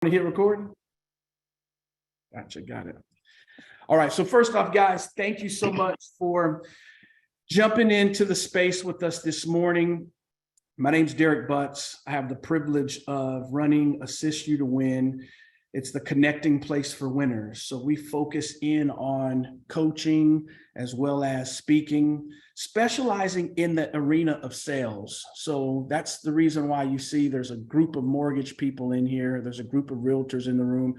To hit record? Gotcha, got it. All right, so first off, guys, thank you so much for jumping into the space with us this morning. My name's Derek Butts. I have the privilege of running Assist You to Win. It's the connecting place for winners. So we focus in on coaching as well as speaking, specializing in the arena of sales. So that's the reason why you see there's a group of mortgage people in here. There's a group of realtors in the room.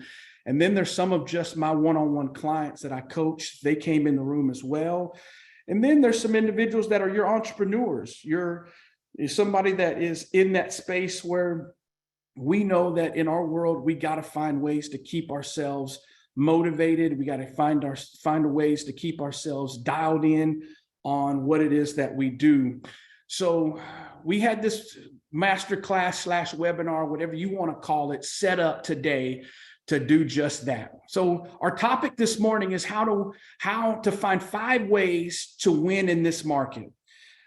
And then there's some of just my one-on-one clients that I coach. They came in the room as well. And then there's some individuals that are your entrepreneurs. You're somebody that is in that space where we know that in our world, we got to find ways to keep ourselves motivated. We got to find ways to keep ourselves dialed in on what it is that we do. So we had this masterclass / webinar, whatever you want to call it, set up today to do just that. So our topic this morning is how to find 5 ways to win in this market.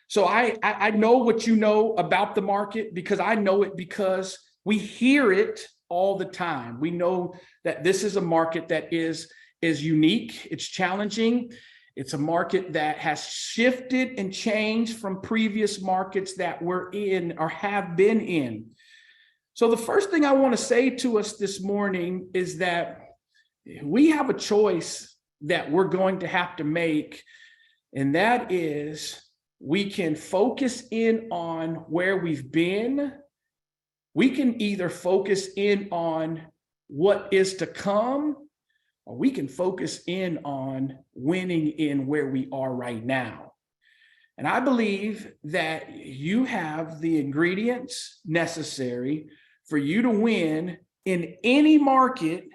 So I know what you know about the market because I know it because we hear it all the time. We know that this is a market that is unique. It's challenging. It's a market that has shifted and changed from previous markets that we're in or have been in. So the first thing I want to say to us this morning is that we have a choice that we're going to have to make, and that is we can focus in on where we've been. We can either focus in on what is to come, or we can focus in on winning in where we are right now. And I believe that you have the ingredients necessary for you to win in any market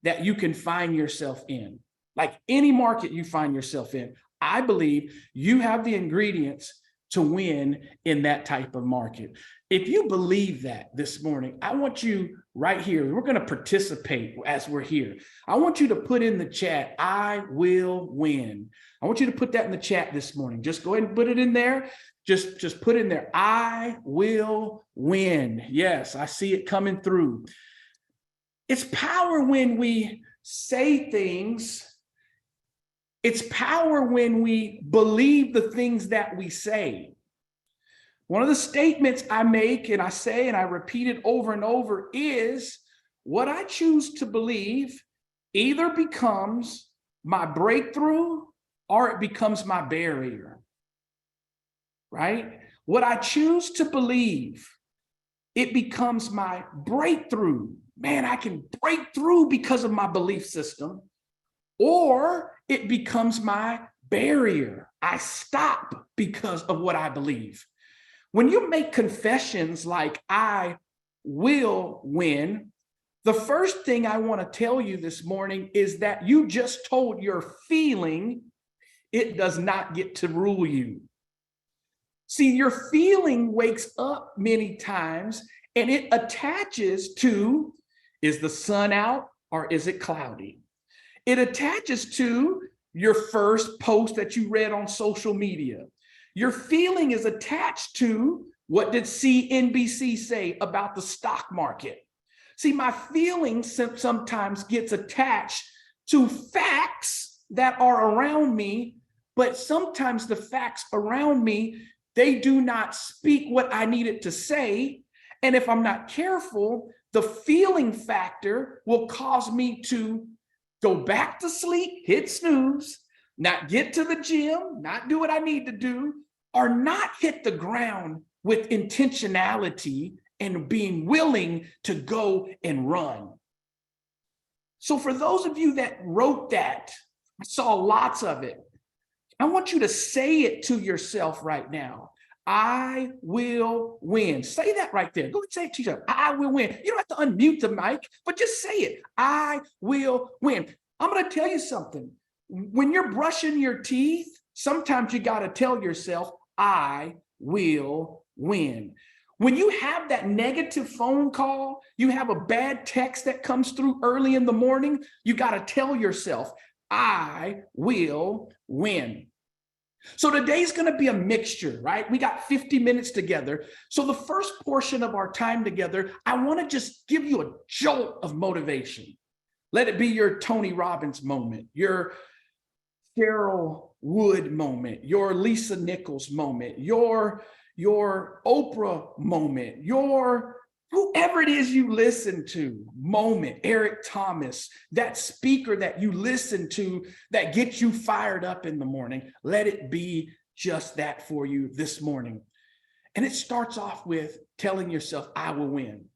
that you can find yourself in. Like any market you find yourself in, I believe you have the ingredients to win in that type of market. If you believe that this morning, I want you right here, we're going to participate as we're here. I want you to put in the chat, I will win. I want you to put that in the chat this morning. Just go ahead and put it in there. Just put in there, I will win. Yes, I see it coming through. It's power when we say things. It's power when we believe the things that we say. One of the statements I make and I say and I repeat it over and over is what I choose to believe either becomes my breakthrough or it becomes my barrier, right? What I choose to believe, it becomes my breakthrough. Man, I can break through because of my belief system. Or it becomes my barrier. I stop because of what I believe. When you make confessions like I will win, the first thing I want to tell you this morning is that you just told your feeling it does not get to rule you. See, your feeling wakes up many times and it attaches to, is the sun out or is it cloudy? It attaches to your first post that you read on social media. Your feeling is attached to what did CNBC say about the stock market. See, my feeling sometimes gets attached to facts that are around me, but sometimes the facts around me, they do not speak what I needed to say. And if I'm not careful, the feeling factor will cause me to go back to sleep, hit snooze, not get to the gym, not do what I need to do, or not hit the ground with intentionality and being willing to go and run. So for those of you that wrote that, I saw lots of it. I want you to say it to yourself right now. I will win. Say that right there. Go and say it to yourself. I will win. You don't have to unmute the mic, but just say it. I will win. I'm going to tell you something. When you're brushing your teeth, sometimes you got to tell yourself, I will win. When you have that negative phone call, you have a bad text that comes through early in the morning, you got to tell yourself, I will win. So today's going to be a mixture, right? We got 50 minutes together. So the first portion of our time together, I want to just give you a jolt of motivation. Let it be your Tony Robbins moment, your Cheryl Wood moment, your Lisa Nichols moment, your Oprah moment, your whoever it is you listen to moment, Eric Thomas, that speaker that you listen to that gets you fired up in the morning. Let it be just that for you this morning. And it starts off with telling yourself, I will win.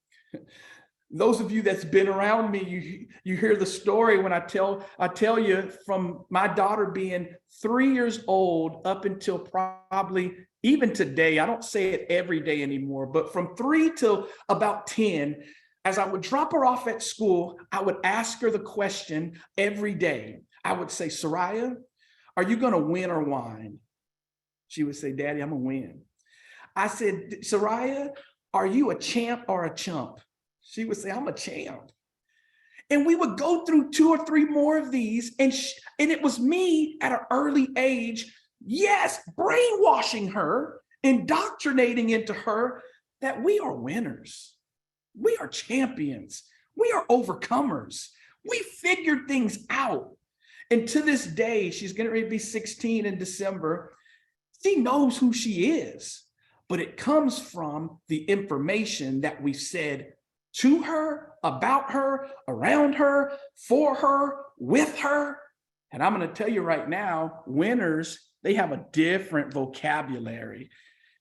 Those of you that's been around me, you hear the story when I tell you from my daughter being 3 years old up until probably even today. I don't say it every day anymore, but from 3 till about 10, as I would drop her off at school, I would ask her the question every day. I would say, Soraya, are you going to win or whine? She would say, Daddy, I'm going to win. I said, Soraya, are you a champ or a chump? She would say, I'm a champ. And we would go through 2 or 3 more of these. And it was me at an early age, yes, brainwashing her, indoctrinating into her that we are winners. We are champions. We are overcomers. We figured things out. And to this day, she's getting ready to be 16 in December. She knows who she is, but it comes from the information that we said to her, about her, around her, for her, with her. And I'm going to tell you right now, winners, they have a different vocabulary.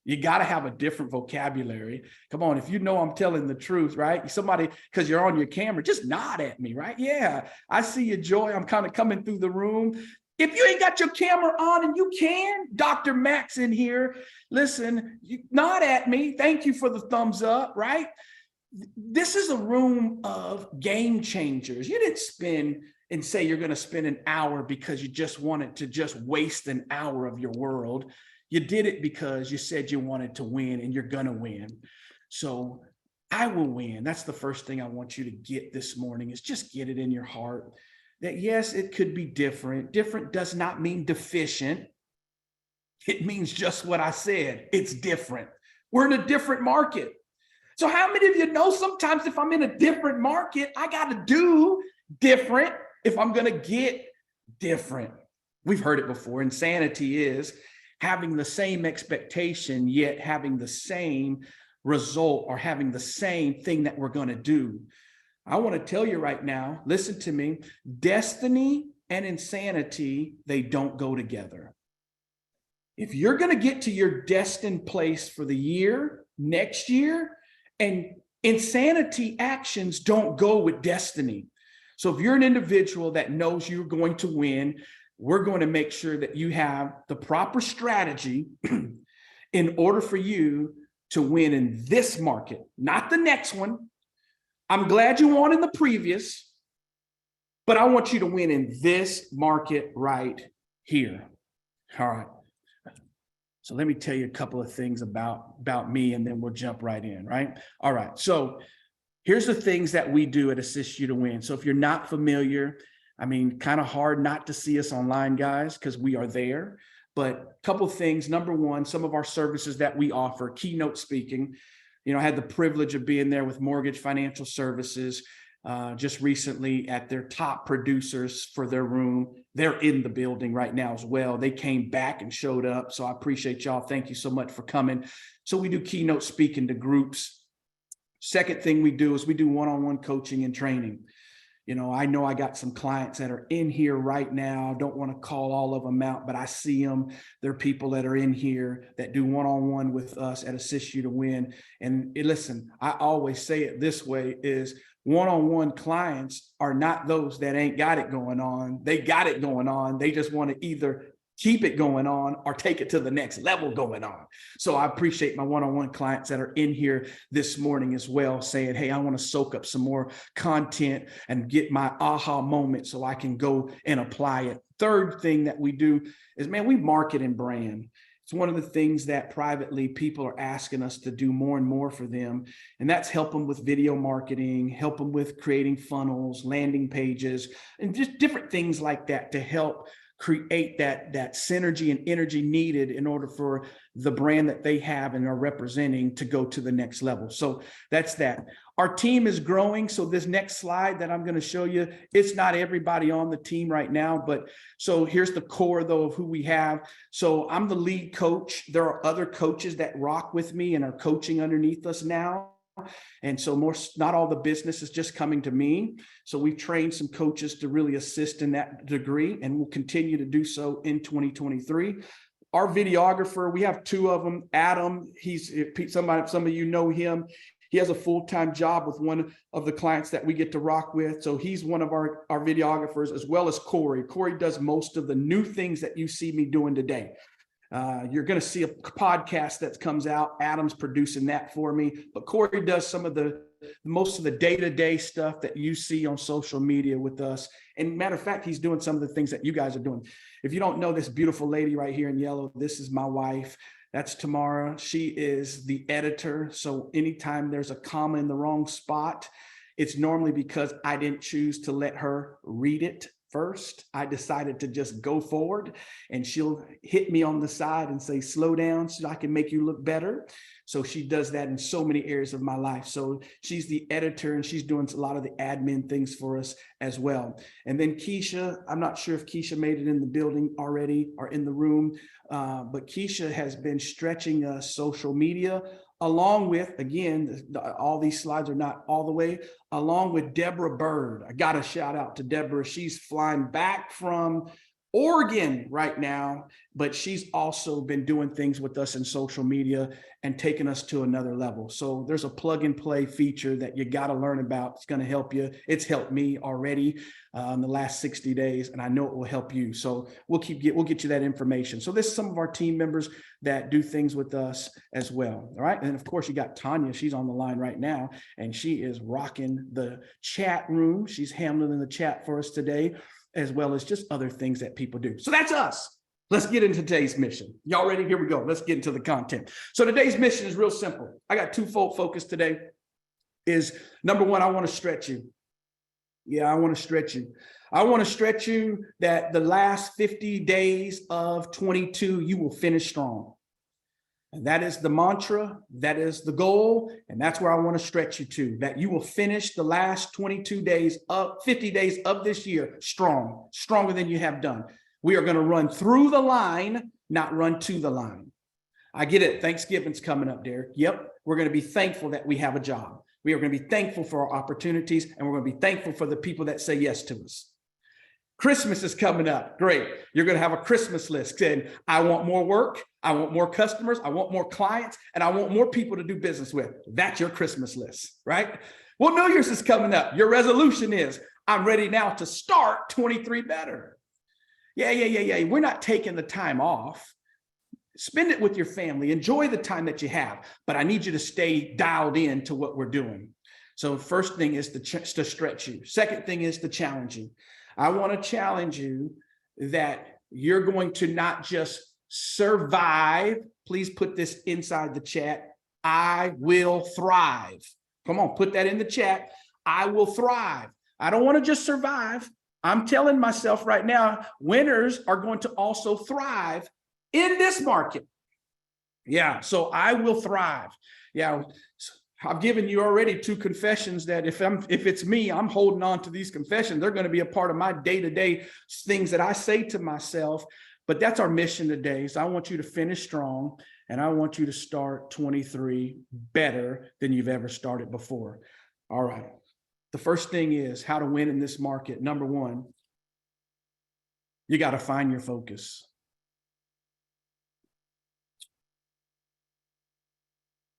You got to have a different vocabulary. Come on, if you know I'm telling the truth, right? Somebody, because you're on your camera, just nod at me, right? Yeah, I see you, Joy. I'm kind of coming through the room. If you ain't got your camera on and you can, Dr. Max in here, listen, you nod at me. Thank you for the thumbs up, right? This is a room of game changers. You didn't spend and say you're going to spend an hour because you just wanted to just waste an hour of your world. You did it because you said you wanted to win and you're going to win. So I will win. That's the first thing I want you to get this morning is just get it in your heart that yes, it could be different. Different does not mean deficient. It means just what I said. It's different. We're in a different market. So how many of you know sometimes if I'm in a different market, I got to do different if I'm going to get different? We've heard it before. Insanity is having the same expectation, yet having the same result or having the same thing that we're going to do. I want to tell you right now, listen to me, destiny and insanity, they don't go together. If you're going to get to your destined place for the year, next year, and insanity actions don't go with destiny. So if you're an individual that knows you're going to win, we're going to make sure that you have the proper strategy in order for you to win in this market, not the next one. I'm glad you won in the previous, but I want you to win in this market right here. All right. So let me tell you a couple of things about me, and then we'll jump right in, right? All right. So here's the things that we do at Assist You to Win. So if you're not familiar, I mean, kind of hard not to see us online, guys, because we are there. But a couple of things. Number one, some of our services that we offer, keynote speaking. You know, I had the privilege of being there with Mortgage Financial Services just recently at their top producers for their room. They're in the building right now as well. They came back and showed up. So I appreciate y'all. Thank you so much for coming. So we do keynote speaking to groups. Second thing we do is we do one-on-one coaching and training. You know I got some clients that are in here right now. I don't want to call all of them out, but I see them. There are people that are in here that do one-on-one with us at Assist You to Win. And listen, I always say it this way is one-on-one clients are not those that ain't got it going on. They got it going on. They just want to either keep it going on or take it to the next level going on. So I appreciate my one-on-one clients that are in here this morning as well, saying, hey, I want to soak up some more content and get my aha moment so I can go and apply it. Third thing that we do is, man, we market and brand. It's one of the things that privately people are asking us to do more and more for them. And that's help them with video marketing, help them with creating funnels, landing pages, and just different things like that to help create that synergy and energy needed in order for the brand that they have and are representing to go to the next level. So that's that. Our team is growing. So this next slide that I'm going to show you, it's not everybody on the team right now, but so here's the core though of who we have. So I'm the lead coach. There are other coaches that rock with me and are coaching underneath us now. And so not all the business is just coming to me. So we've trained some coaches to really assist in that degree, and we'll continue to do so in 2023. Our videographer, we have two of them. Adam, some of you know him. He has a full-time job with one of the clients that we get to rock with. So he's one of our videographers, as well as Corey. Corey does most of the new things that you see me doing today. You're going to see a podcast that comes out. Adam's producing that for me, but Corey does most of the day-to-day stuff that you see on social media with us. And matter of fact, he's doing some of the things that you guys are doing. If you don't know this beautiful lady right here in yellow, this is my wife. That's Tamara. She is the editor. So anytime there's a comma in the wrong spot, it's normally because I didn't choose to let her read it first. I decided to just go forward, and she'll hit me on the side and say, slow down so I can make you look better. So she does that in so many areas of my life. So she's the editor, and she's doing a lot of the admin things for us as well. And then Keisha, I'm not sure if Keisha made it in the building already or in the room, but Keisha has been stretching us social media, along with, again, all these slides are not all the way, along with Deborah Bird. I got a shout out to Deborah. She's flying back from Oregon right now, but she's also been doing things with us in social media and taking us to another level. So there's a plug and play feature that you got to learn about. It's going to help you. It's helped me already in the last 60 days, and I know it will help you. So we'll get you that information. So this is some of our team members that do things with us as well. All right. And of course you got Tanya. She's on the line right now, and she is rocking the chat room. She's handling the chat for us today, as well as just other things that people do. So that's us. Let's get into today's mission. Y'all ready? Here we go. Let's get into the content. So today's mission is real simple. I got twofold focus today. Is number one, I want to stretch you. Yeah, I want to stretch you. I want to stretch you that the last 50 days of 22, you will finish strong. And that is the mantra, that is the goal, and that's where I want to stretch you to, that you will finish the last 22 days of 50 days of this year strong, stronger than you have done. We are going to run through the line, not run to the line. I get it. Thanksgiving's coming up, Derek. Yep. We're going to be thankful that we have a job. We are going to be thankful for our opportunities, and we're going to be thankful for the people that say yes to us. Christmas is coming up. Great. You're going to have a Christmas list saying, I want more work. I want more customers. I want more clients, and I want more people to do business with. That's your Christmas list, right? Well, New Year's is coming up. Your resolution is, I'm ready now to start 23 better. Yeah. We're not taking the time off. Spend it with your family. Enjoy the time that you have, but I need you to stay dialed in to what we're doing. So first thing is to stretch you. Second thing is to challenge you. I want to challenge you that you're going to not just survive. Please put this inside the chat. I will thrive. Come on, put that in the chat. I will thrive. I don't want to just survive. I'm telling myself right now, winners are going to also thrive in this market. Yeah, so I will thrive. Yeah, I've given you already two confessions that if it's me, I'm holding on to these confessions. They're going to be a part of my day-to-day things that I say to myself. But that's our mission today. So I want you to finish strong, and I want you to start 23 better than you've ever started before. All right. The first thing is how to win in this market. Number one, you got to find your focus.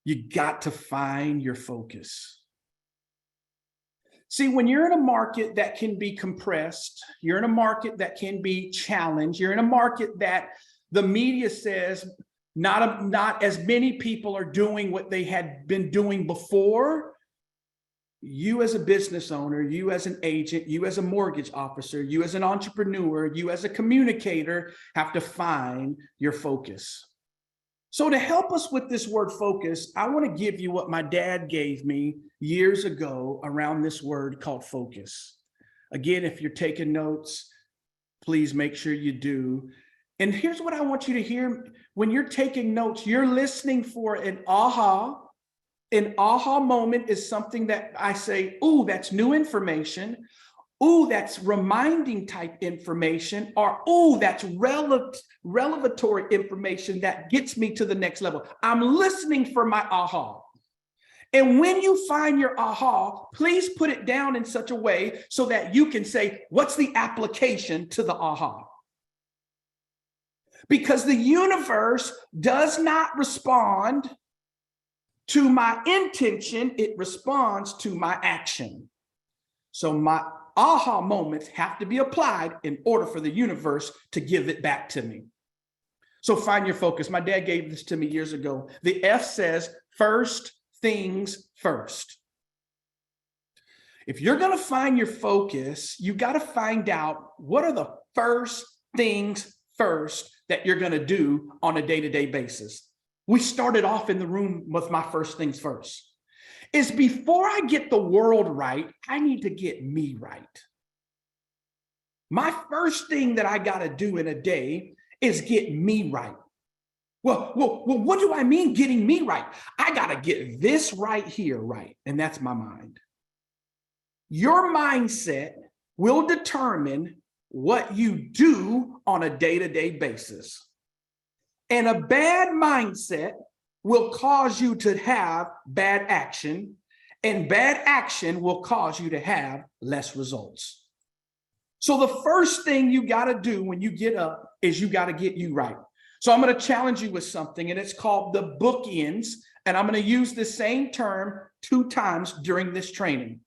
You got to find your focus. See, when you're in a market that can be compressed, you're in a market that can be challenged, you're in a market that the media says not as many people are doing what they had been doing before, you as a business owner, you as an agent, you as a mortgage officer, you as an entrepreneur, you as a communicator have to find your focus. So to help us with this word focus, I want to give you what my dad gave me years ago around this word called focus. Again, if you're taking notes, please make sure you do. And here's what I want you to hear. When you're taking notes, you're listening for an aha. An aha moment is something that I say, ooh, that's new information. Ooh, that's reminding type information. Or, ooh, that's revelatory information that gets me to the next level. I'm listening for my aha. And when you find your aha, please put it down in such a way so that you can say, what's the application to the aha? Because the universe does not respond to my intention, it responds to my action. So my aha moments have to be applied in order for the universe to give it back to me. So find your focus. My dad gave this to me years ago. The F says, first things first. If you're going to find your focus, you got to find out what are the first things first that you're going to do on a day-to-day basis. We started off in the room with my first things first. Is before I get the world right, I need to get me right. My first thing that I got to do in a day is get me right. Well, what do I mean getting me right? I got to get this right here right, and that's my mind. Your mindset will determine what you do on a day-to-day basis. And a bad mindset will cause you to have bad action, and bad action will cause you to have less results. So the first thing you got to do when you get up is you got to get you right. So I'm going to challenge you with something, and it's called the bookends. And I'm going to use the same term 2 times during this training.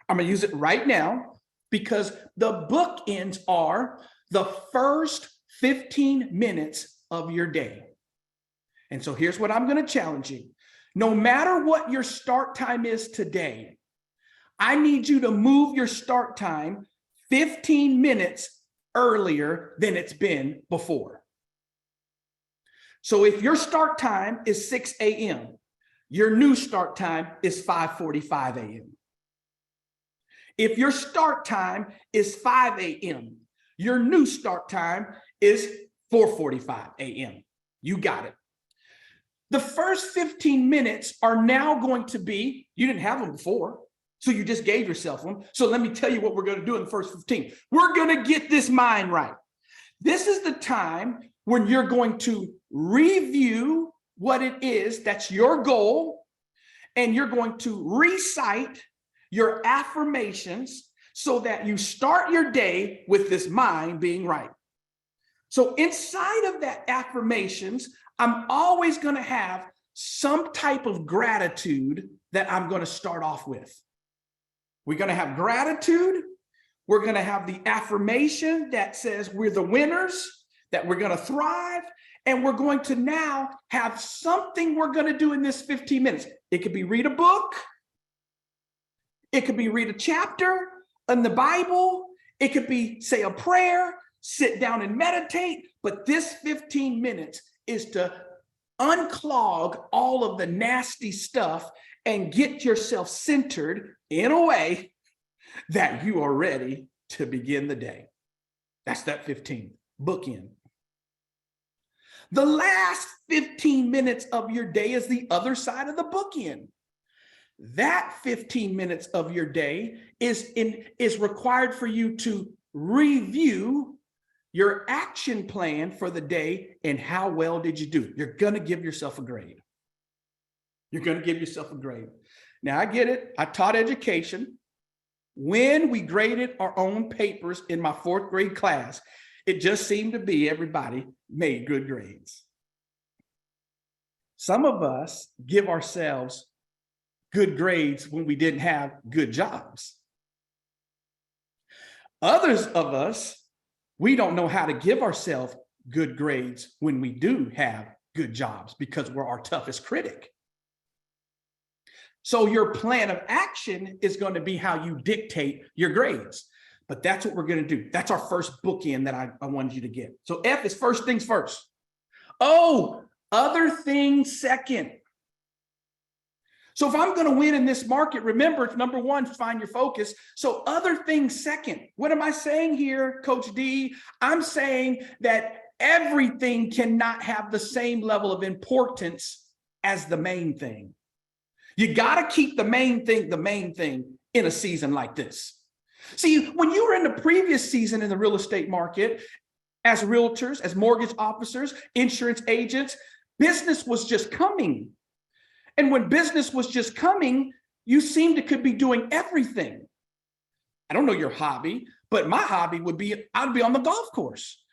I'm going to use it right now because the bookends are the first 15 minutes of your day. And so here's what I'm going to challenge you. No matter what your start time is today, I need you to move your start time 15 minutes earlier than it's been before. So if your start time is 6 a.m., your new start time is 5:45 a.m. If your start time is 5 a.m., your new start time is 4:45 a.m. You got it. The first 15 minutes are now going to be, you didn't have them before, so you just gave yourself them. So let me tell you what we're going to do in the first 15. We're going to get this mind right. This is the time when you're going to review what it is that's your goal, and you're going to recite your affirmations so that you start your day with this mind being right. So inside of that affirmations, I'm always going to have some type of gratitude that I'm going to start off with. We're going to have gratitude. We're going to have the affirmation that says we're the winners, that we're going to thrive. And we're going to now have something we're going to do in this 15 minutes. It could be read a book. It could be read a chapter in the Bible. It could be say a prayer, sit down and meditate. But this 15 minutes is to unclog all of the nasty stuff and get yourself centered in a way that you are ready to begin the day. That's that 15 bookend. The last 15 minutes of your day is the other side of the bookend. That 15 minutes of your day is required for you to review your action plan for the day and how well did you do. You're going to give yourself a grade. You're going to give yourself a grade. Now, I get it. I taught education. When we graded our own papers in my 4th grade class, it just seemed to be everybody made good grades. Some of us give ourselves good grades when we didn't have good jobs. Others of us, we don't know how to give ourselves good grades when we do have good jobs because we're our toughest critic. So your plan of action is going to be how you dictate your grades. But that's what we're going to do. That's our first bookend that I wanted you to get. So F is first things first. O, other things second. So if I'm going to win in this market, remember, it's number one, find your focus. So other things second. What am I saying here, Coach D? I'm saying that everything cannot have the same level of importance as the main thing. You got to keep the main thing in a season like this. See, when you were in the previous season in the real estate market, as realtors, as mortgage officers, insurance agents, business was just coming. And when business was just coming, you seemed to could be doing everything. I don't know your hobby, but my hobby would be, I'd be on the golf course.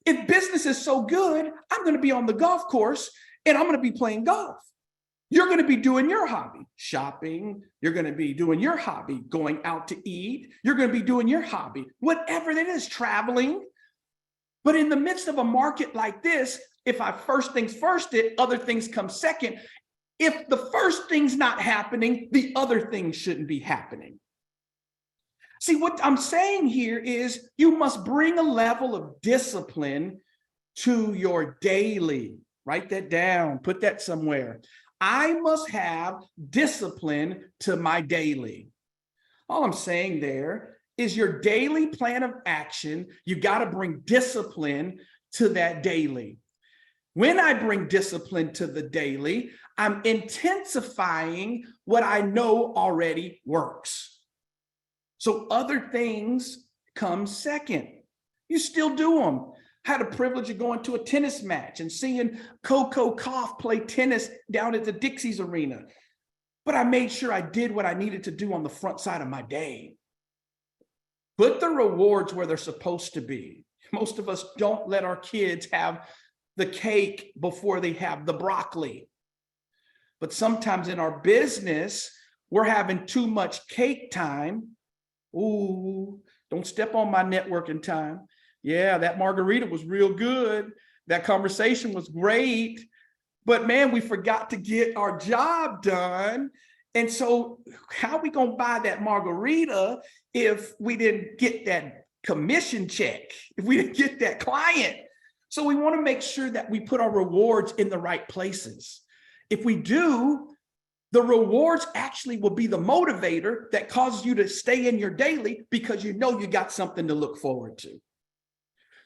If business is so good, I'm going to be on the golf course and I'm going to be playing golf. You're going to be doing your hobby, shopping. You're going to be doing your hobby, going out to eat. You're going to be doing your hobby, whatever it is, traveling. But in the midst of a market like this, if I first things first it, other things come second. If the first thing's not happening, the other things shouldn't be happening. See, what I'm saying here is you must bring a level of discipline to your daily. Write that down, put that somewhere. I must have discipline to my daily. All I'm saying there is your daily plan of action, you got to bring discipline to that daily. When I bring discipline to the daily, I'm intensifying what I know already works. So other things come second. You still do them. I had a privilege of going to a tennis match and seeing Coco Gauff play tennis down at the Dixie's Arena. But I made sure I did what I needed to do on the front side of my day. Put the rewards where they're supposed to be. Most of us don't let our kids have the cake before they have the broccoli. But sometimes in our business, we're having too much cake time. Ooh, don't step on my networking time. Yeah, that margarita was real good. That conversation was great. But man, we forgot to get our job done. And so how are we going to buy that margarita if we didn't get that commission check, if we didn't get that client? So we want to make sure that we put our rewards in the right places. If we do, the rewards actually will be the motivator that causes you to stay in your daily because you know you got something to look forward to.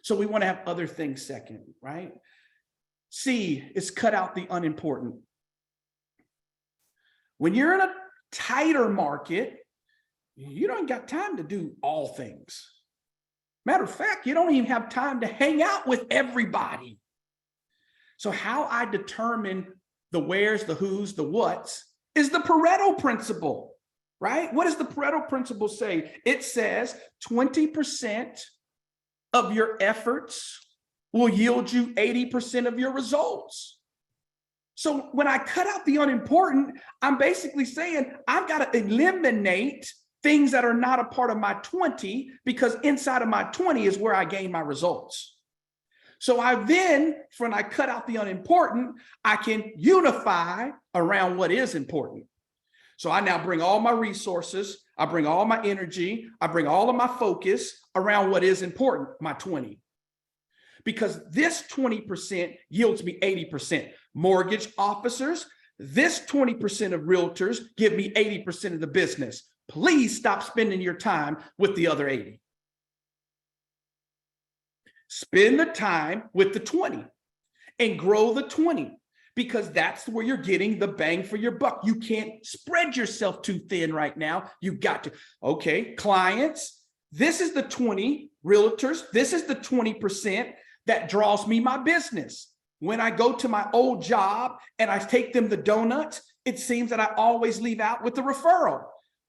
So we want to have other things second, right? C is cut out the unimportant. When you're in a tighter market, you don't got time to do all things. Matter of fact, you don't even have time to hang out with everybody. So how I determine the where's, the who's, the what's is the Pareto principle, right? What does the Pareto principle say? It says 20% of your efforts will yield you 80% of your results. So when I cut out the unimportant, I'm basically saying I've got to eliminate things that are not a part of my 20, because inside of my 20 is where I gain my results. So when I cut out the unimportant, I can unify around what is important. So I now bring all my resources, I bring all my energy, I bring all of my focus around what is important, my 20. Because this 20% yields me 80%. Mortgage officers, this 20% of realtors give me 80% of the business. Please stop spending your time with the other 80. Spend the time with the 20 and grow the 20, because that's where you're getting the bang for your buck. You can't spread yourself too thin right now. You got to, okay, clients, this is the 20 realtors. This is the 20% that draws me my business. When I go to my old job and I take them the donuts, it seems that I always leave out with the referral.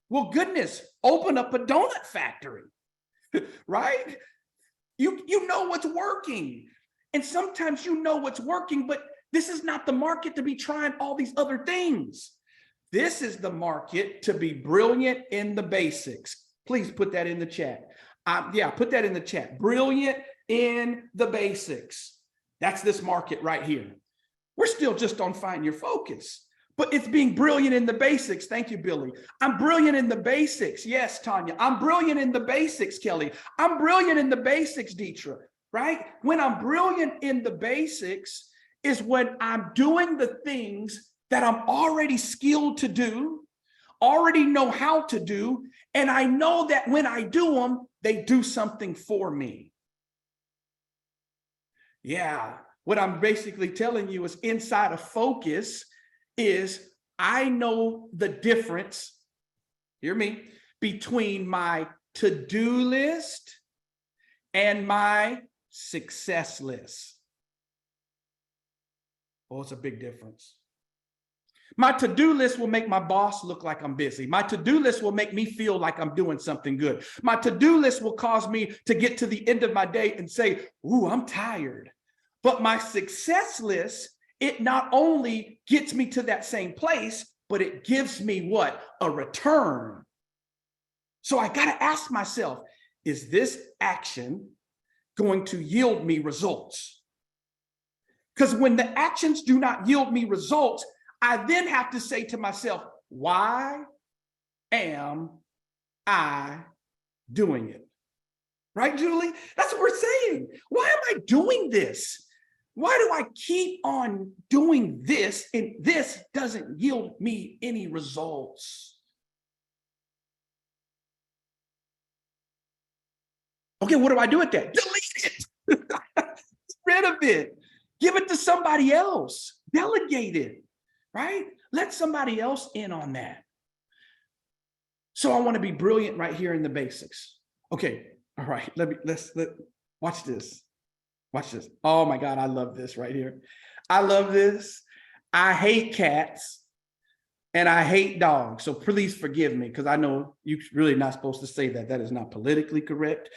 Well, goodness, open up a donut factory, right? You know what's working. And sometimes you know what's working, but this is not the market to be trying all these other things. This is the market to be brilliant in the basics. Please put that in the chat. Put that in the chat. Brilliant in the basics. That's this market right here. We're still just on find your focus, but it's being brilliant in the basics. Thank you, Billy. I'm brilliant in the basics. Yes, Tanya. I'm brilliant in the basics, Kelly. I'm brilliant in the basics, Deetra, right? When I'm brilliant in the basics is when I'm doing the things that I'm already skilled to do, already know how to do, and I know that when I do them, they do something for me. Yeah, what I'm basically telling you is inside of focus is I know the difference, hear me, between my to-do list and my success list. Oh, it's a big difference. My to-do list will make my boss look like I'm busy. My to-do list will make me feel like I'm doing something good. My to-do list will cause me to get to the end of my day and say, ooh, I'm tired. But my success list, it not only gets me to that same place, but it gives me what? A return. So I got to ask myself, is this action going to yield me results? Because when the actions do not yield me results, I then have to say to myself, why am I doing it? Right, Julie? That's what we're saying. Why am I doing this? Why do I keep on doing this and this doesn't yield me any results? Okay, what do I do with that? Delete it. Get rid of it. Give it to somebody else. Delegate it, right? Let somebody else in on that. So I want to be brilliant right here in the basics. Okay, all right, let's watch this. Watch this. Oh my God, I love this right here. I love this. I hate cats and I hate dogs. So please forgive me because I know you're really not supposed to say that. That is not politically correct.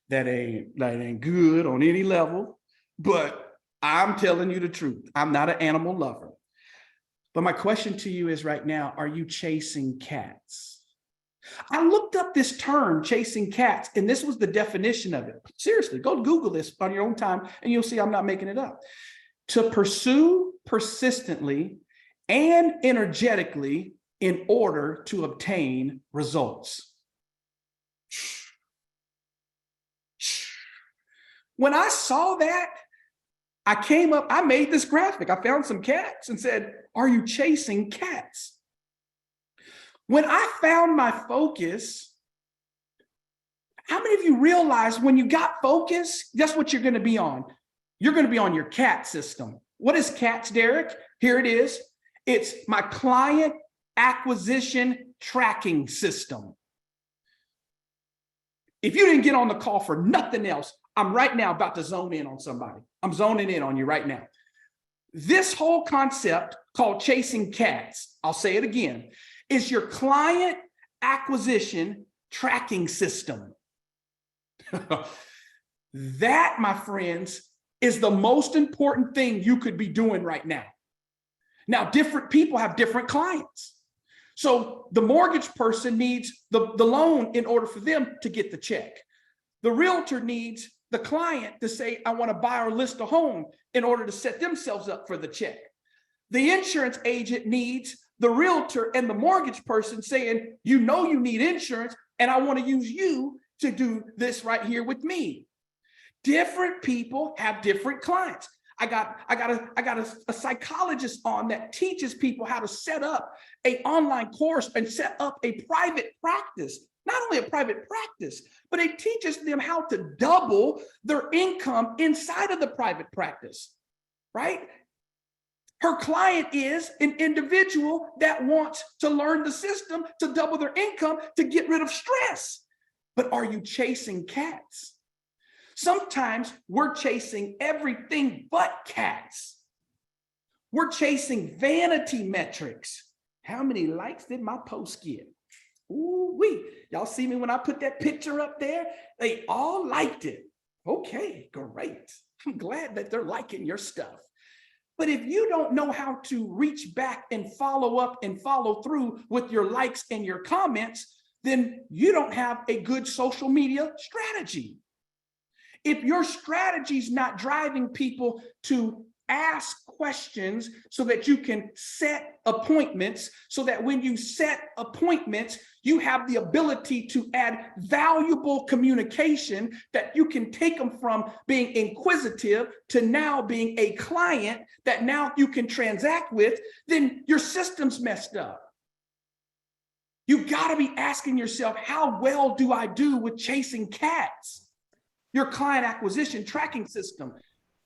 That ain't good on any level. But I'm telling you the truth. I'm not an animal lover. But my question to you is right now, are you chasing cats? I looked up this term, chasing cats, and this was the definition of it. Seriously, go Google this on your own time, and you'll see I'm not making it up. To pursue persistently and energetically in order to obtain results. When I saw that, I made this graphic. I found some cats and said, are you chasing cats? When I found my focus, how many of you realize when you got focus, guess what you're going to be on? You're going to be on your CAT system. What is CATS, Derek? Here it is. It's my client acquisition tracking system. If you didn't get on the call for nothing else, I'm right now about to zone in on somebody. I'm zoning in on you right now. This whole concept called chasing cats, I'll say it again, is your client acquisition tracking system. That, my friends, is the most important thing you could be doing right now. Now, different people have different clients. So the mortgage person needs the loan in order for them to get the check. The realtor needs the client to say, I want to buy or list a home in order to set themselves up for the check. The insurance agent needs the realtor and the mortgage person saying, you know you need insurance, and I want to use you to do this right here with me. Different people have different clients. I got a psychologist on that teaches people how to set up an online course and set up a private practice. Not only a private practice, but it teaches them how to double their income inside of the private practice, right? Her client is an individual that wants to learn the system to double their income to get rid of stress. But are you chasing cats? Sometimes we're chasing everything but cats. We're chasing vanity metrics. How many likes did my post get? Ooh-wee. Y'all see me when I put that picture up there? They all liked it. Okay, great. I'm glad that they're liking your stuff. But if you don't know how to reach back and follow up and follow through with your likes and your comments, then you don't have a good social media strategy. If your strategy is not driving people to ask questions so that you can set appointments, so that when you set appointments, you have the ability to add valuable communication that you can take them from being inquisitive to now being a client that now you can transact with. Then your system's messed up. You got to be asking yourself, how well do I do with chasing cats? Your client acquisition tracking system.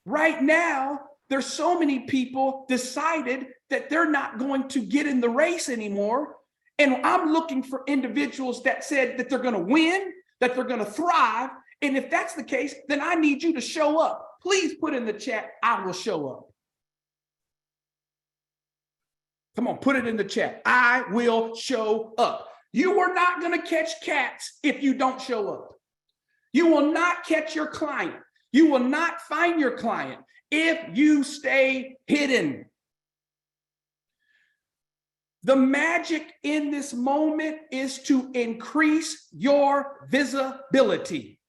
Right now, there's so many people decided that they're not going to get in the race anymore. And I'm looking for individuals that said that they're going to win, that they're going to thrive. And if that's the case, then I need you to show up. Please put in the chat, I will show up. Come on, put it in the chat. I will show up. You are not going to catch cats if you don't show up. You will not catch your client. You will not find your client if you stay hidden. The magic in this moment is to increase your visibility.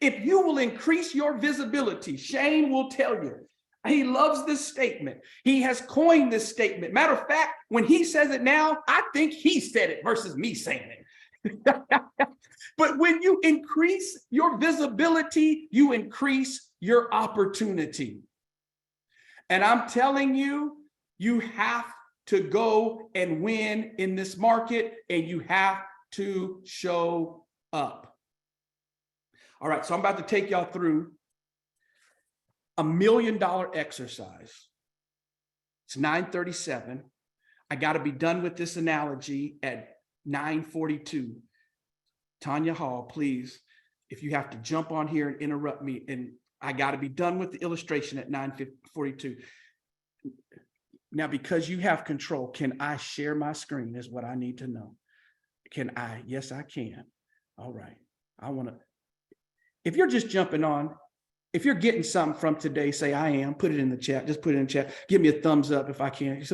If you will increase your visibility, Shane will tell you, he loves this statement. He has coined this statement. Matter of fact, when he says it now, I think he said it versus me saying it. But when you increase your visibility, you increase your opportunity. And I'm telling you, you have to go and win in this market, and you have to show up. All right, so I'm about to take y'all through $1 million exercise. It's 9:37. I got to be done with this analogy at 9:42. Tanya Hall, please, if you have to jump on here and interrupt me, and I got to be done with the illustration at 9:42. Now, because you have control, can I share my screen is what I need to know. Can I? Yes, I can. All right. I want to, if you're just jumping on, if you're getting something from today, say I am, put it in the chat. Just put it in the chat. Give me a thumbs up if I can.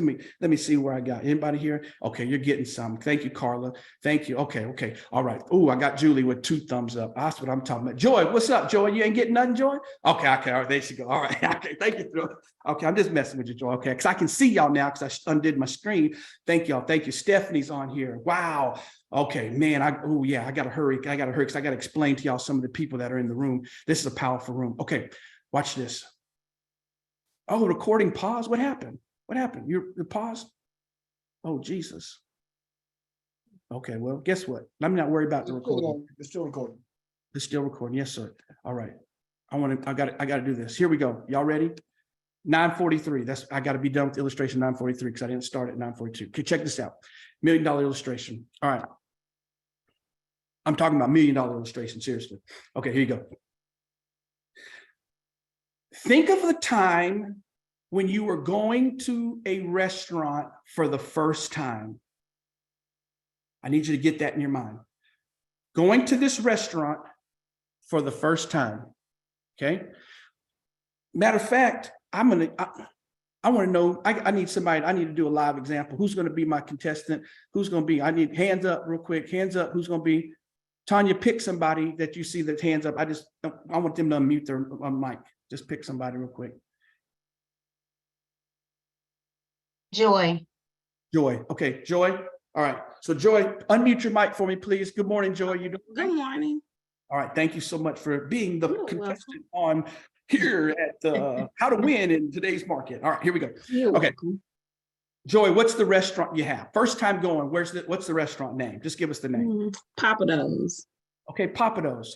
Let me see where I got. Anybody here? Okay, you're getting some. Thank you, Carla. Thank you. Okay. All right. Oh, I got Julie with 2 thumbs up. That's what I'm talking about. Joy, what's up, Joy? You ain't getting nothing, Joy? Okay. All right, there she go. All right. Okay, thank you. Okay, I'm just messing with you, Joy. Okay, because I can see y'all now because I undid my screen. Thank y'all. Thank you. Stephanie's on here. Wow. Okay, man. I got to hurry. I got to hurry because I got to explain to y'all some of the people that are in the room. This is a powerful room. Okay, watch this. Oh, recording pause. What happened? What happened? You paused? Oh, Jesus. Okay, well, guess what? I'm not worried about the recording. It's still recording. It's still recording. Yes, sir. All right. I got to do this. Here we go. Y'all ready? 9:43. I got to be done with illustration 9:43 because I didn't start at 9:42. Okay, check this out. $1 million illustration. All right. I'm talking about $1 million illustration, seriously. Okay, here you go. Think of the time when you were going to a restaurant for the first time. I need you to get that in your mind. Going to this restaurant for the first time, okay? Matter of fact, I want to know, I need somebody, I need to do a live example. Who's going to be my contestant? Who's going to be, I need hands up real quick, hands up. Who's going to be? Tanya, pick somebody that you see that's hands up. I want them to unmute their mic. Just pick somebody real quick. Joy. Joy. Okay, Joy. All right. So Joy, unmute your mic for me, please. Good morning, Joy. You doing? Good morning. All right. Thank you so much for being the contestant on here at How to Win in Today's Market. All right, here we go. You're okay. welcome. Joy, what's the restaurant you have? First time going, what's the restaurant name? Just give us the name. Papados. Okay, Papados.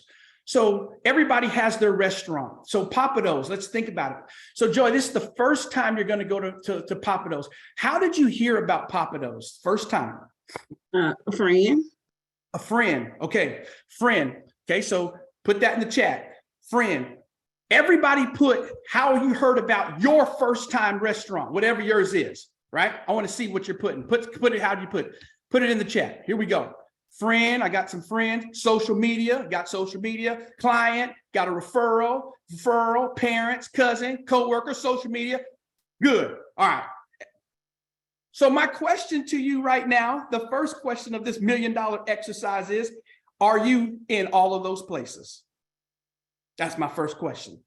So everybody has their restaurant. So Papados, let's think about it. So Joy, this is the first time you're going to go to Papados. How did you hear about Papados? First time? A friend. A friend. Okay, friend. Okay, so put that in the chat. Friend. Everybody put how you heard about your first time restaurant, whatever yours is, right? I want to see what you're putting. Put it, how do you put it? Put it in the chat. Here we go. Friend, I got some friends. Social media, got social media. Client, got a referral, parents, cousin, coworker, social media. Good. All right. So my question to you right now, the first question of this $1 million exercise is, are you in all of those places? That's my first question.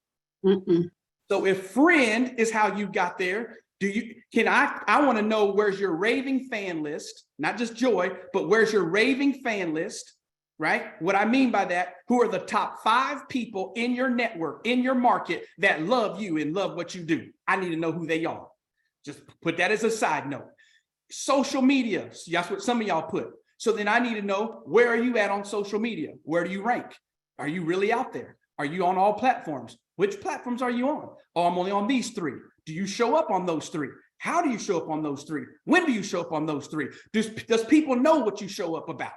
Mm-mm. So if friend is how you got there, I want to know where's your raving fan list, not just Joy, but where's your raving fan list, right? What I mean by that, who are the top 5 people in your network, in your market that love you and love what you do? I need to know who they are. Just put that as a side note. Social media, that's what some of y'all put. So then I need to know, where are you at on social media? Where do you rank? Are you really out there? Are you on all platforms? Which platforms are you on? Oh, I'm only on these 3. Do you show up on those 3? How do you show up on those 3? When do you show up on those 3? Does people know what you show up about?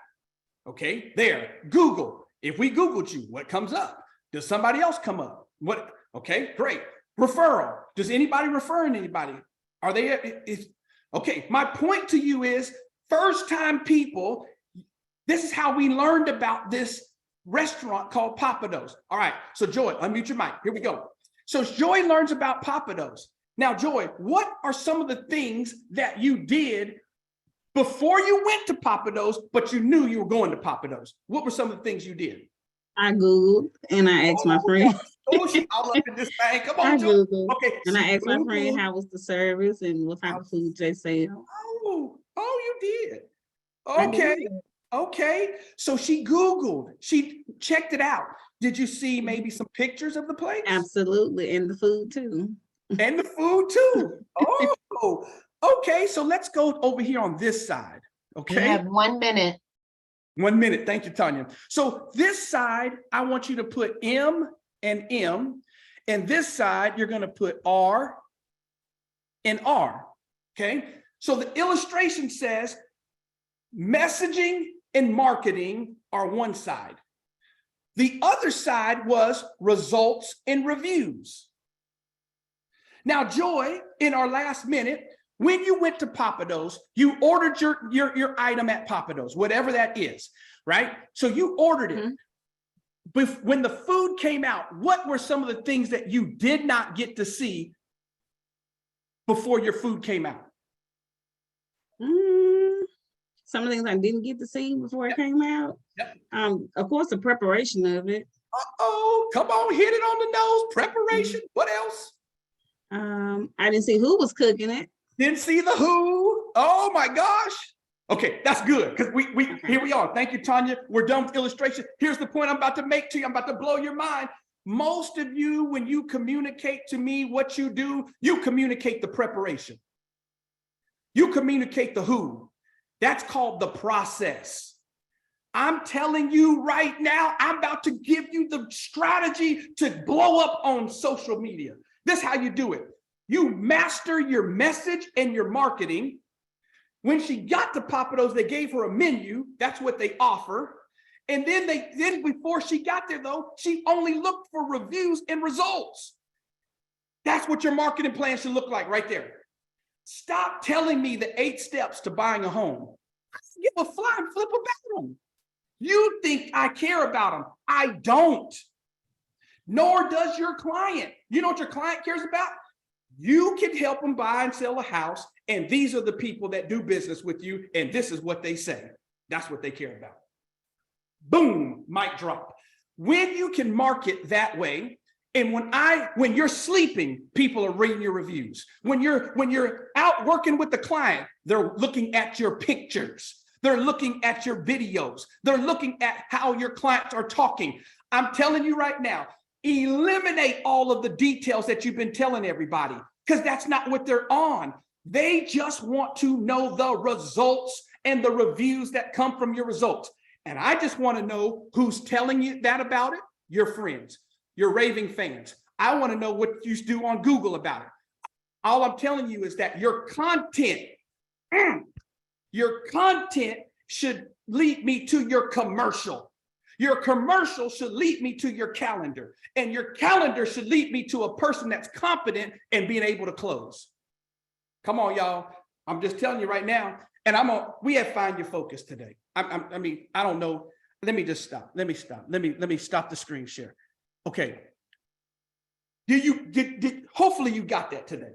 Okay, there. Google. If we Googled you, what comes up? Does somebody else come up? What? Okay, great. Referral. Does anybody refer anybody? Are they? Okay, my point to you is, first time people, this is how we learned about this restaurant called Papados. All right, so Joy, unmute your mic. Here we go. So Joy learns about Papados. Now, Joy, what are some of the things that you did before you went to Papados, but you knew you were going to Papados? What were some of the things you did? I Googled and I asked my friend. Oh, she all up in this thing. Come I on, Joy. Googled Okay. and I asked my Googled. friend how was the service and what type of food they sell. Oh, you did. I Okay. did. Okay. So she Googled, she checked it out. Did you see maybe some pictures of the place? Absolutely, and the food too. And the food too. Oh, okay. So let's go over here on this side. Okay. You have 1 minute. 1 minute. Thank you, Tanya. So this side, I want you to put M and M. And this side, you're going to put R and R. Okay. So the illustration says messaging and marketing are one side. The other side was results and reviews. Now, Joy, in our last minute, when you went to Papados, you ordered your item at Papados, whatever that is, right? So you ordered it. Mm-hmm. When the food came out, what were some of the things that you did not get to see before your food came out? Some of the things I didn't get to see before it came out. Yep. Of course, the preparation of it. Uh-oh, come on, hit it on the nose. Preparation. What else? I didn't see who was cooking it. Didn't see the who. Oh my gosh. Okay, that's good, because here we are. Thank you, Tanya. We're done with illustration. Here's the point I'm about to make to you. I'm about to blow your mind. Most of you, when you communicate to me what you do, you communicate the preparation. You communicate the who. That's called the process. I'm telling you right now, I'm about to give you the strategy to blow up on social media. This is how you do it. You master your message and your marketing. When she got to Papados, they gave her a menu. That's what they offer. And then before she got there, though, she only looked for reviews and results. That's what your marketing plan should look like right there. Stop telling me the 8 steps to buying a home. I don't give a flying flip about them. You think I care about them. I don't. Nor does your client. You know what your client cares about? You can help them buy and sell a house, and these are the people that do business with you, and this is what they say. That's what they care about. Boom, mic drop. When you can market that way, and when you're sleeping, people are reading your reviews. When you're out working with the client, they're looking at your pictures. They're looking at your videos. They're looking at how your clients are talking. I'm telling you right now, eliminate all of the details that you've been telling everybody, because that's not what they're on. They just want to know the results and the reviews that come from your results. And I just want to know who's telling you that about it. Your friends, your raving fans. I want to know what you do on Google about it. All I'm telling you is that your content should lead me to your commercial. Your commercial should lead me to your calendar, and your calendar should lead me to a person that's competent in being able to close. Come on, y'all. I'm just telling you right now. And we have Find Your Focus today. I mean, I don't know. Let me just stop. Let me stop the screen share. Okay. Hopefully you got that today.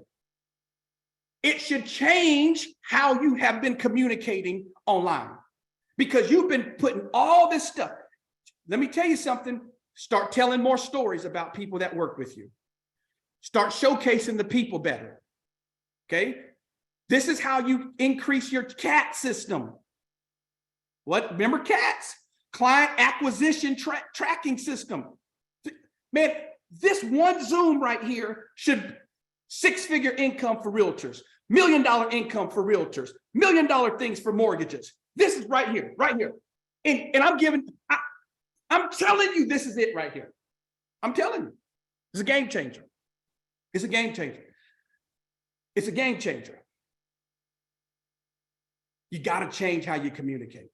It should change how you have been communicating online, because you've been putting all this stuff. Let me tell you something. Start telling more stories about people that work with you. Start showcasing the people better. Okay. This is how you increase your CAT system. What? Remember CATs? Client acquisition tracking system. Man, this one Zoom right here should six-figure income for realtors, $1 million income for realtors, $1 million things for mortgages. This is right here, right here. And I'm telling you, this is it right here. I'm telling you, it's a game changer. It's a game changer. It's a game changer. You got to change how you communicate.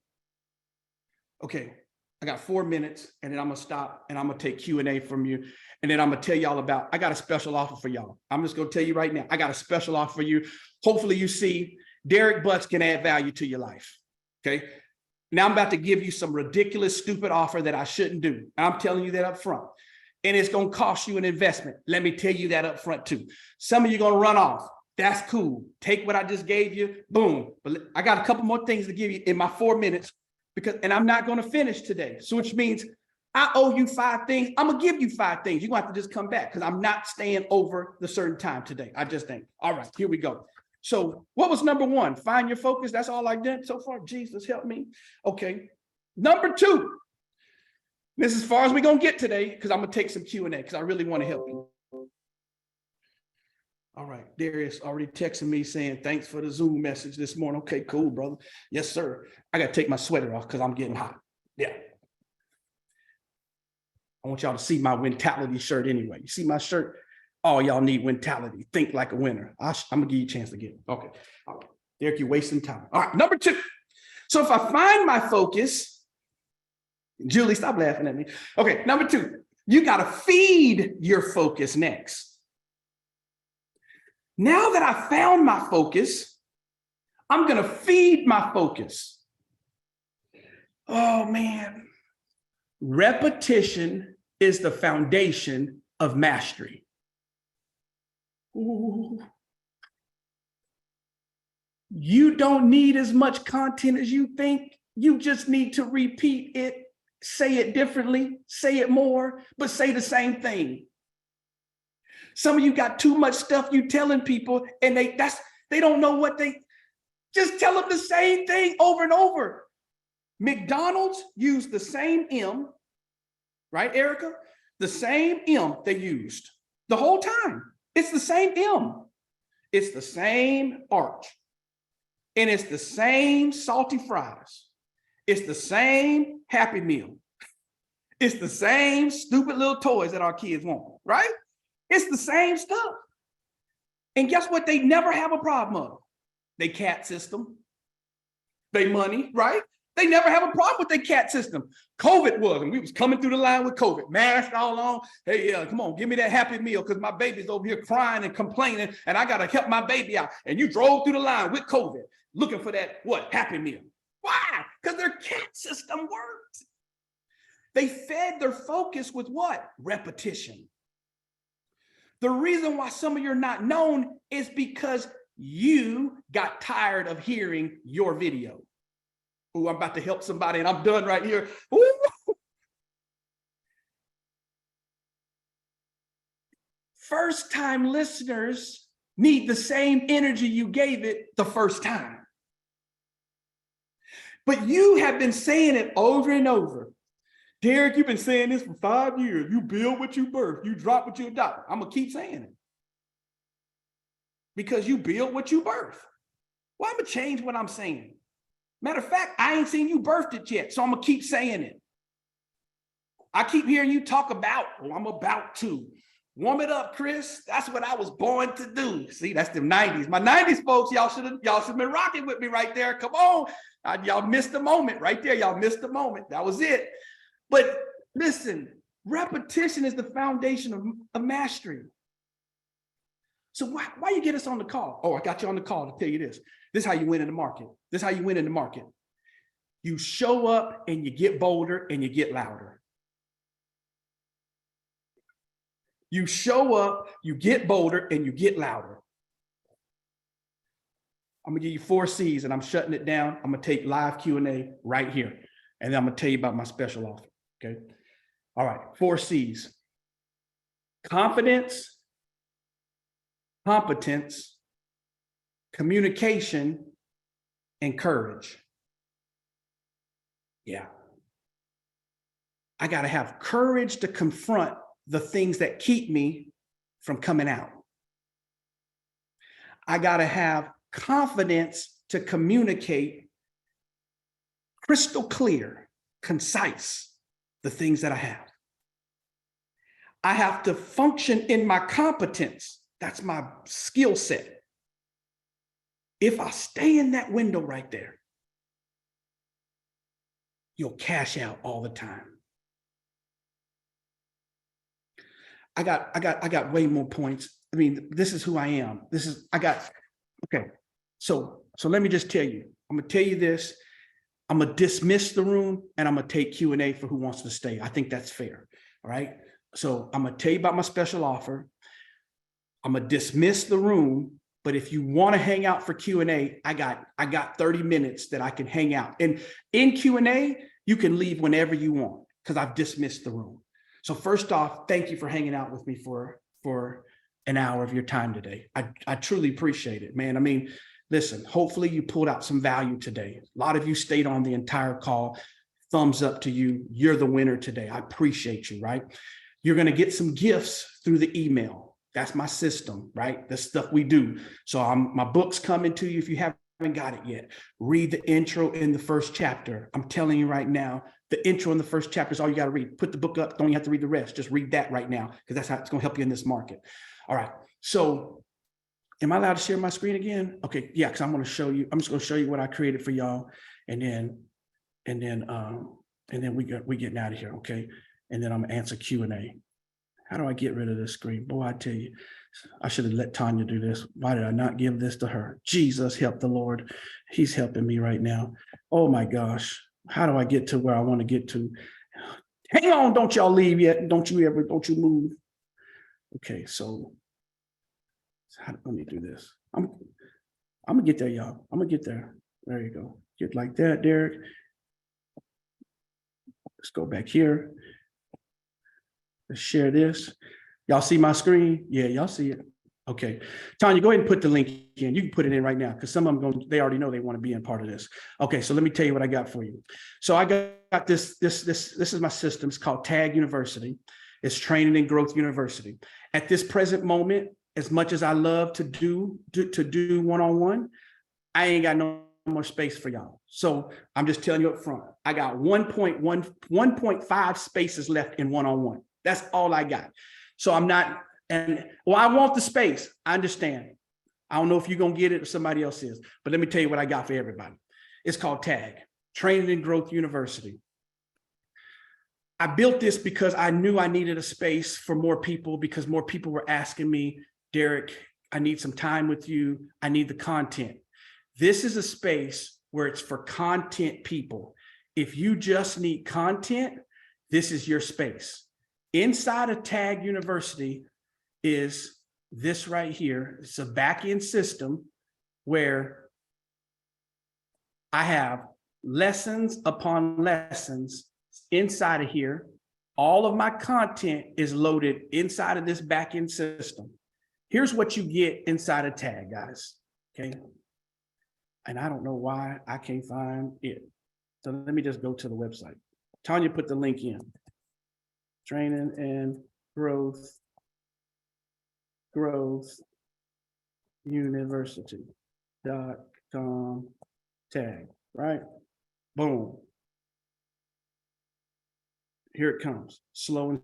Okay, I got 4 minutes and then I'm gonna stop and I'm gonna take Q&A from you. And then I'm gonna tell y'all about, I got a special offer for y'all. I'm just gonna tell you right now, I got a special offer for you. Hopefully you see Derek Butts can add value to your life, okay? Now I'm about to give you some ridiculous, stupid offer that I shouldn't do. I'm telling you that up front. And it's gonna cost you an investment. Let me tell you that up front too. Some of you are gonna run off. That's cool. Take what I just gave you, boom. But I got a couple more things to give you in my 4 minutes and I'm not gonna finish today. So which means I owe you 5 things. I'm gonna give you 5 things. You're gonna have to just come back because I'm not staying over the certain time today. I just think. All right, here we go. So what was number 1? Find your focus. That's all I did so far. Jesus, help me. Okay. Number 2. This is as far as we're gonna get today because I'm gonna take some Q&A because I really want to help you. All right, Darius already texting me saying, thanks for the Zoom message this morning. Okay, cool, brother. Yes, sir. I got to take my sweater off because I'm getting hot. Yeah. I want y'all to see my Wintality shirt anyway. You see my shirt? All y'all need Wintality. Think like a winner. I'm going to give you a chance to get it. Okay. All right. Derek, you're wasting time. All right, number 2. So if I find my focus, Julie, stop laughing at me. Okay, number 2, you got to feed your focus next. Now that I found my focus, I'm going to feed my focus. Oh, man. Repetition is the foundation of mastery. Ooh. You don't need as much content as you think. You just need to repeat it, say it differently, say it more, but say the same thing. Some of you got too much stuff you telling people and they don't know what just tell them the same thing over and over. McDonald's used the same M, right, Erica? The same M they used the whole time. It's the same M. It's the same arch. And it's the same salty fries. It's the same Happy Meal. It's the same stupid little toys that our kids want, right? It's the same stuff. And guess what? They never have a problem of. They CAT system. They money, right? They never have a problem with their CAT system. COVID was, and we was coming through the line with COVID, mask all on. Hey, come on, give me that Happy Meal because my baby's over here crying and complaining and I got to help my baby out. And you drove through the line with COVID looking for that, what, Happy Meal. Why? Because their CAT system worked. They fed their focus with what? Repetition. The reason why some of you are not known is because you got tired of hearing your video. Oh, I'm about to help somebody and I'm done right here. Ooh. First-time listeners need the same energy you gave it the first time. But you have been saying it over and over. Derek, you've been saying this for 5 years. You build what you birth. You drop what you adopt. I'm going to keep saying it. Because you build what you birth. Well, I'm going to change what I'm saying. Matter of fact, I ain't seen you birthed it yet, so I'm going to keep saying it. I keep hearing you talk about, well, I'm about to. Warm it up, Chris. That's what I was born to do. See, that's the 90s. My 90s folks, y'all should have been rocking with me right there. Come on. Y'all missed the moment right there. Y'all missed the moment. That was it. But listen, repetition is the foundation of mastery. So why you get us on the call? Oh, I got you on the call to tell you this. This is how you win in the market. This is how you win in the market. You show up and you get bolder and you get louder. You show up, you get bolder and you get louder. I'm gonna give you 4 C's and I'm shutting it down. I'm gonna take live Q&A right here. And then I'm gonna tell you about my special offer, okay? All right, 4 C's. Confidence, competence, communication, and courage. Yeah. I got to have courage to confront the things that keep me from coming out. I got to have confidence to communicate crystal clear, concise, the things that I have. I have to function in my competence. That's my skill set. If I stay in that window right there, you'll cash out all the time. I got way more points. I mean, this is who I am. Okay. So let me just tell you, I'm gonna tell you this. I'm gonna dismiss the room and I'm gonna take Q&A for who wants to stay. I think that's fair. All right. So I'm gonna tell you about my special offer. I'm gonna dismiss the room, but if you want to hang out for Q&A, I got 30 minutes that I can hang out. And in Q&A, you can leave whenever you want because I've dismissed the room. So first off, thank you for hanging out with me for an hour of your time today. I truly appreciate it, man. I mean, listen, hopefully you pulled out some value today. A lot of you stayed on the entire call. Thumbs up to you. You're the winner today. I appreciate you, right? You're going to get some gifts through the email. That's my system, right? The stuff we do. So my book's coming to you if you haven't got it yet. Read the intro in the first chapter. I'm telling you right now, the intro in the first chapter is all you got to read. Put the book up. Don't you have to read the rest. Just read that right now because that's how it's going to help you in this market. All right. So am I allowed to share my screen again? Okay. Yeah. Because I'm going to show you. I'm just going to show you what I created for y'all. And then we getting out of here. Okay. And then I'm going to answer Q&A. How do I get rid of this screen? Boy, I tell you, I should have let Tanya do this. Why did I not give this to her? Jesus, help the Lord. He's helping me right now. Oh my gosh. How do I get to where I want to get to? Hang on, don't y'all leave yet. Don't you move. Okay, so let me do this. I'm gonna get there, y'all. I'm gonna get there. There you go. Get like that, Derek. Let's go back here. Let's share this. Y'all see my screen? Yeah, y'all see it. Okay. Tanya, go ahead and put the link in. You can put it in right now because some of them they already know they want to be in part of this. Okay, so let me tell you what I got for you. So I got this is my system. It's called TAG University. It's Training and Growth University. At this present moment, as much as I love to do one-on-one, I ain't got no more space for y'all. So I'm just telling you up front, I got 1.5 spaces left in one-on-one. That's all I got. So I'm not, I want the space. I understand. I don't know if you're going to get it or somebody else is, but let me tell you what I got for everybody. It's called TAG, Training and Growth University. I built this because I knew I needed a space for more people because more people were asking me, Derek, I need some time with you. I need the content. This is a space where it's for content people. If you just need content, this is your space. Inside of TAG University is this right here. It's a back-end system where I have lessons upon lessons inside of here. All of my content is loaded inside of this back-end system. Here's what you get inside of TAG, guys. Okay. And I don't know why I can't find it. So let me just go to the website. Tanya put the link in. Training and Growth University.com TAG, right? Boom. Here it comes. Slow and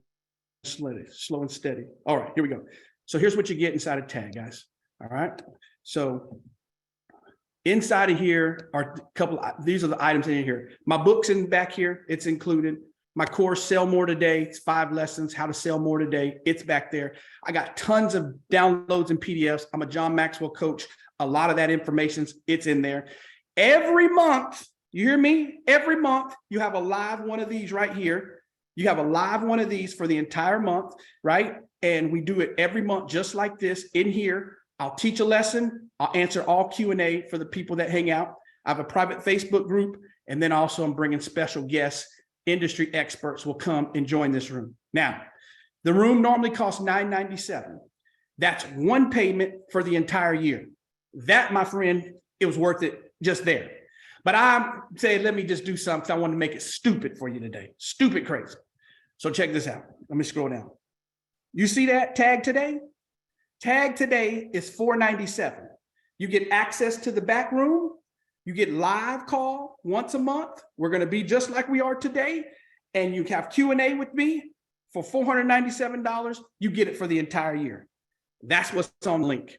steady. All right, here we go. So here's what you get inside of TAG, guys. All right. So inside of here are these are the items in here. My book's in back here. It's included. My course, Sell More Today. It's 5 lessons, how to sell more today. It's back there. I got tons of downloads and PDFs. I'm a John Maxwell coach. A lot of that it's in there. Every month, you hear me? Every month, you have a live one of these right here. You have a live one of these for the entire month, right? And we do it every month, just like this in here. I'll teach a lesson. I'll answer all Q&A for the people that hang out. I have a private Facebook group. And then also I'm bringing special guests. Industry experts will come and join this room. Now, the room normally costs $997. That's one payment for the entire year. That, my friend, it was worth it just there. But I'm saying, let me just do something. I want to make it stupid for you today. Stupid crazy. So check this out. Let me scroll down. You see that tag today? Tag today is $497. You get access to the back room. You get live call once a month. We're going to be just like we are today. And you have Q&A with me for $497. You get it for the entire year. That's what's on the link.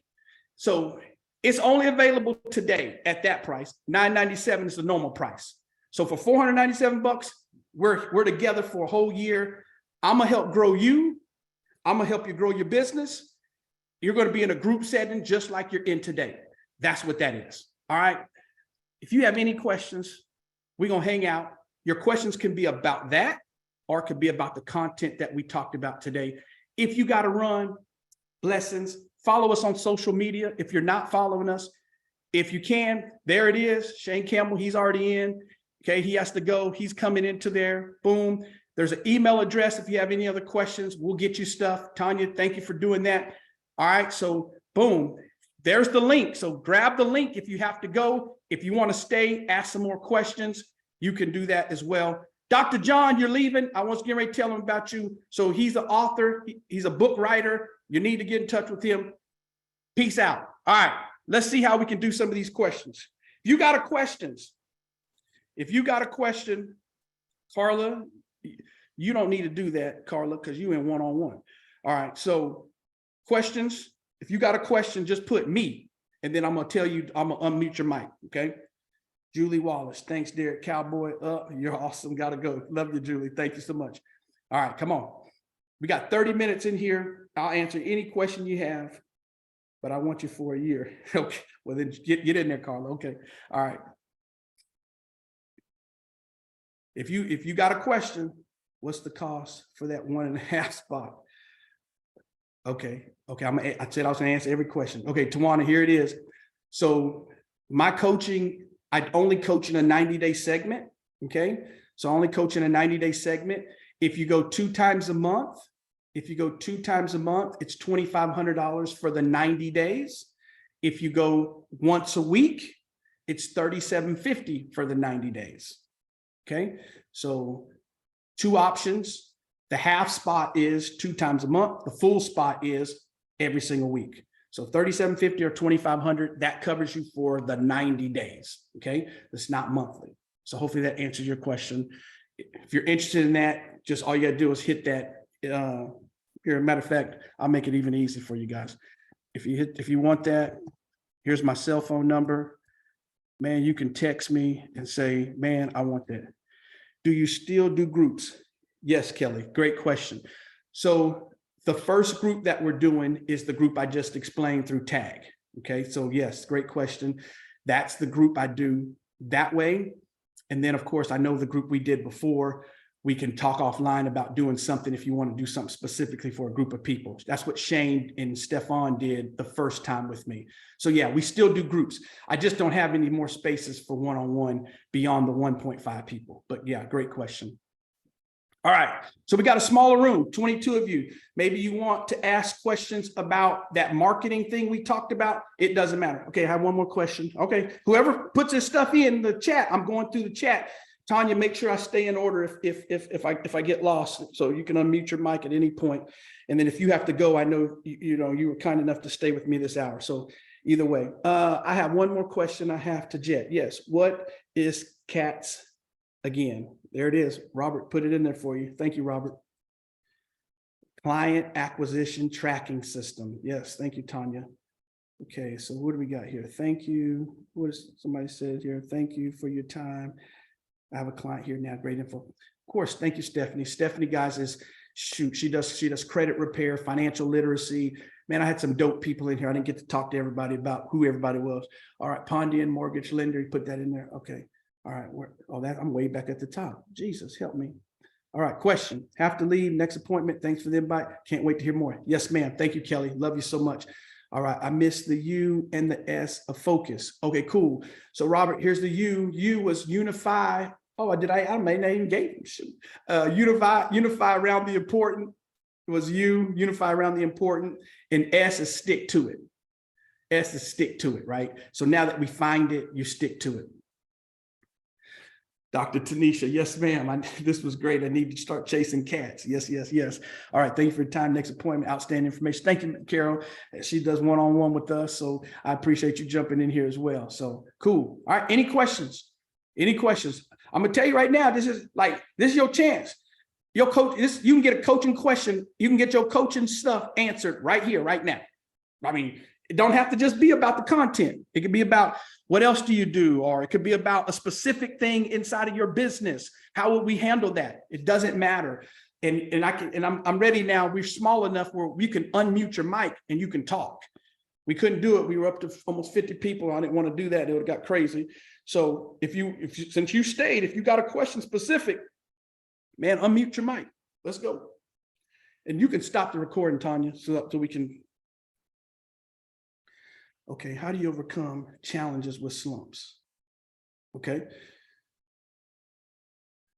So it's only available today at that price. $997 is the normal price. So for $497, we're together for a whole year. I'm gonna help grow you. I'm gonna help you grow your business. You're gonna be in a group setting just like you're in today. That's what that is. All right. If you have any questions, we're gonna hang out. Your questions can be about that, or it could be about the content that we talked about today. If you gotta run, blessings. Follow us on social media if you're not following us. If you can, there it is. Shane Campbell, he's already in. Okay, he has to go. He's coming into there. Boom. There's an email address if you have any other questions. We'll get you stuff. Tanya, thank you for doing that. All right, so boom. There's the link. So grab the link if you have to go. If you want to stay, ask some more questions, you can do that as well. Dr. John, you're leaving. I was getting ready to tell him about you. So he's an author. He's a book writer. You need to get in touch with him. Peace out. All right, let's see how we can do some of these questions. If you got a question, Carla, you don't need to do that, Carla, because you in one-on-one. All right, so questions. If you got a question, just put me, and then I'm gonna tell you, I'm gonna unmute your mic, okay? Julie Wallace, thanks, Derek Cowboy. You're awesome, gotta go. Love you, Julie, thank you so much. All right, come on. We got 30 minutes in here. I'll answer any question you have, but I want you for a year. Okay, well then get in there, Carla, okay. All right. If you got a question, what's the cost for that 1.5 spot? Okay, I said I was gonna answer every question. Okay, Tawana, here it is. So my coaching, I only coach in a 90-day segment, okay? So I only coach in a 90-day segment. If you go 2 times a month, it's $2,500 for the 90 days. If you go once a week, it's $3,750 for the 90 days. Okay, so 2 options. The half spot is 2 times a month. The full spot is every single week. So $3,750 or $2,500, that covers you for the 90 days. Okay, it's not monthly. So hopefully that answers your question. If you're interested in that, just all you got to do is hit that. Here, matter of fact, I'll make it even easy for you guys. If you want that, here's my cell phone number. Man, you can text me and say, man, I want that. Do you still do groups? Yes, Kelly, great question. So the first group that we're doing is the group I just explained through TAG. Okay, so yes, great question. That's the group I do that way. And then of course, I know the group we did before, we can talk offline about doing something if you want to do something specifically for a group of people. That's what Shane and Stefan did the first time with me. So yeah, we still do groups. I just don't have any more spaces for one-on-one beyond the 1.5 people. But yeah, great question. All right, so we got a smaller room, 22 of you. Maybe you want to ask questions about that marketing thing we talked about. It doesn't matter. Okay, I have one more question. Okay, whoever puts this stuff in the chat, I'm going through the chat. Tanya, make sure I stay in order if I get lost. So you can unmute your mic at any point. And then if you have to go, I know you were kind enough to stay with me this hour. So either way, I have one more question I have to Jet. Yes, what is CATS again? There it is. Robert put it in there for you. Thank you, Robert. Client Acquisition Tracking System. Yes, thank you, Tanya. Okay, so what do we got here? Thank you. What is somebody said here? Thank you for your time. I have a client here now. Great info. Of course, thank you, Stephanie. Stephanie, guys, she does credit repair, financial literacy. Man, I had some dope people in here. I didn't get to talk to everybody about who everybody was. All right, Pondian mortgage lender, you put that in there. Okay. All right. I'm way back at the top. Jesus, help me. All right. Question. Have to leave. Next appointment. Thanks for the invite. Can't wait to hear more. Yes, ma'am. Thank you, Kelly. Love you so much. All right. I missed the U and the S of focus. Okay, cool. So Robert, here's the U. U was unify. Oh, I may not even gave him. Unify around the important. was U, unify around the important, and S is stick to it. S is stick to it, right? So now that we find it, you stick to it. Dr. Tanisha, yes, ma'am. This was great. I need to start chasing cats. Yes, yes, yes. All right. Thank you for your time. Next appointment, outstanding information. Thank you, Carol. She does one-on-one with us. So I appreciate you jumping in here as well. So cool. All right. Any questions? Any questions? I'm going to tell you right now, this is your chance. Your coach, you can get a coaching question. You can get your coaching stuff answered right here, right now. I mean, it don't have to just be about the content. It could be about what else do you do? Or it could be about a specific thing inside of your business. How would we handle that? It doesn't matter. And I'm ready now. We're small enough where you can unmute your mic and you can talk. We couldn't do it. We were up to almost 50 people. I didn't want to do that. It would have got crazy. So since you stayed, if you got a question specific, man, unmute your mic. Let's go. And you can stop the recording, Tanya, so we can. Okay, how do you overcome challenges with slumps? Okay,